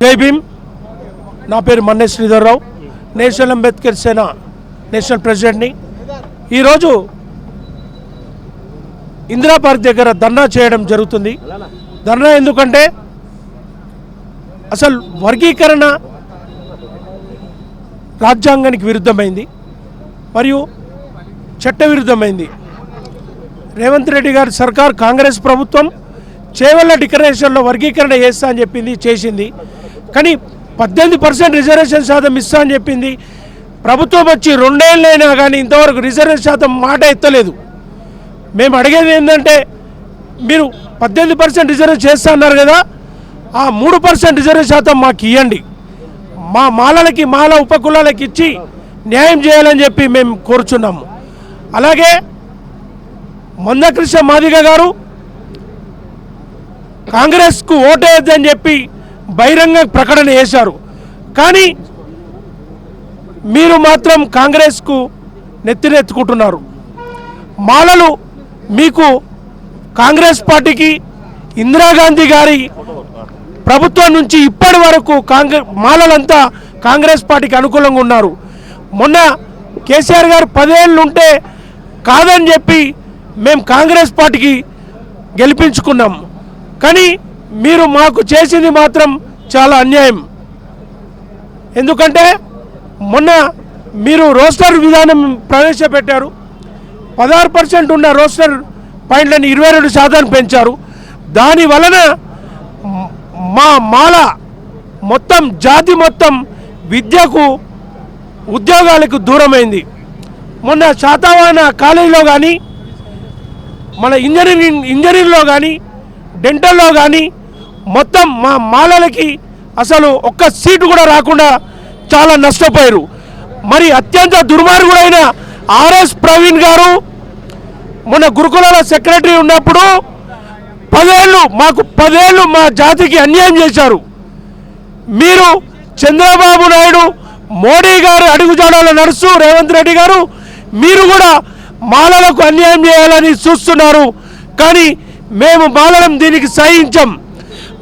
జై భీమ్. నా పేరు మన్నే శ్రీధర్రావు, నేషనల్ అంబేద్కర్ సేన నేషనల్ ప్రెసిడెంట్ని. ఈరోజు ఇందిరా పార్క్ దగ్గర ధర్నా చేయడం జరుగుతుంది. ధర్నా ఎందుకంటే అసలు వర్గీకరణ రాజ్యాంగానికి విరుద్ధమైంది మరియు చట్టవిరుద్ధమైంది. రేవంత్ రెడ్డి గారి సర్కార్, కాంగ్రెస్ ప్రభుత్వం చేవెళ్ళ డిక్లరేషన్లో వర్గీకరణ చేస్తా అని చెప్పింది, చేసింది. కానీ 18% రిజర్వేషన్ శాతం ఇస్తా అని చెప్పింది. ప్రభుత్వం వచ్చి 2 ఏళ్ళైనా కానీ ఇంతవరకు రిజర్వేషన్ శాతం మాట ఎత్తలేదు. మేము అడిగేది ఏంటంటే, మీరు 18% రిజర్వ్ చేస్తా అన్నారు కదా, ఆ 3% రిజర్వ్ శాతం మాకు ఇవ్వండి, మా మాలలకి, మాల ఉపకులాలకి ఇచ్చి న్యాయం చేయాలని చెప్పి మేము కోరుచున్నాము. అలాగే మందకృష్ణ మాదిగ గారు కాంగ్రెస్కు ఓటేయద్దని చెప్పి బహిరంగ ప్రకటన చేశారు. కానీ మీరు మాత్రం కాంగ్రెస్కు నెత్తినెత్తుకుంటున్నారు. మాలలు మీకు కాంగ్రెస్ పార్టీకి, ఇందిరాగాంధీ గారి ప్రభుత్వం నుంచి ఇప్పటి వరకు మాలలంతా కాంగ్రెస్ పార్టీకి అనుకూలంగా ఉన్నారు. మొన్న కేసీఆర్ గారు 10 ఏళ్ళు ఉంటే కాదని చెప్పి మేము కాంగ్రెస్ పార్టీకి గెలిపించుకున్నాం. కానీ మీరు మాకు చేసింది మాత్రం చాలా అన్యాయం. ఎందుకంటే మొన్న మీరు రోస్టర్ విధానం ప్రవేశపెట్టారు. 16% ఉన్న రోస్టర్ పాయింట్లను 22% పెంచారు. దాని వలన మా మాల మొత్తం జాతి మొత్తం విద్యకు, ఉద్యోగాలకు దూరమైంది. మొన్న శాతవాహన కాలేజీలో కానీ, మన ఇంజనీరింగ్లో కానీ, డెంటల్లో కానీ మొత్తం మా మాలలకి అసలు ఒక్క సీటు కూడా రాకుండా చాలా నష్టపోయారు. మరి అత్యంత దుర్మార్గుడైన ఆర్ఎస్ ప్రవీణ్ గారు మొన్న గురుకులాల సెక్రటరీ ఉన్నప్పుడు 10 ఏళ్ళు మాకు 10 ఏళ్ళు మా జాతికి అన్యాయం చేశారు. మీరు చంద్రబాబు నాయుడు, మోడీ గారు అడుగుజాడలో నడుస్తూ రేవంత్ రెడ్డి గారు మీరు కూడా మాలలకు అన్యాయం చేయాలని చూస్తున్నారు. కానీ మేము మాలలం దీనికి సహించం.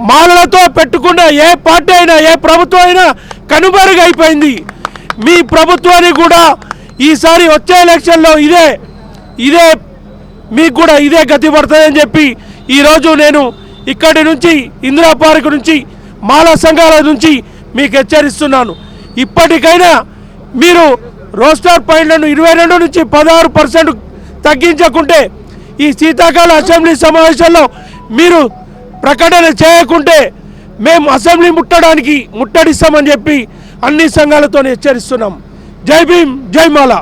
మాలలతో పెట్టుకున్న ఏ పార్టీ అయినా, ఏ ప్రభుత్వం అయినా కనుమరుగైపోయింది. మీ ప్రభుత్వానికి కూడా ఈసారి వచ్చే ఎలక్షన్లో ఇదే మీకు కూడా ఇదే గతి పడుతుందని చెప్పి ఈరోజు నేను ఇక్కడి నుంచి, ఇందిరా పార్క్ నుంచి, మాలా సంఘాల నుంచి మీకు హెచ్చరిస్తున్నాను. ఇప్పటికైనా మీరు రోస్టర్ పాయింట్లను 22 నుంచి 16% తగ్గించకుంటే, ఈ శీతాకాల అసెంబ్లీ సమావేశంలో మీరు ప్రకటన చేయకుంటే మేము అసెంబ్లీ ముట్టడిస్తామని చెప్పి అన్ని సంఘాలతో హెచ్చరిస్తున్నాం. జై భీమ్, జై మాలా.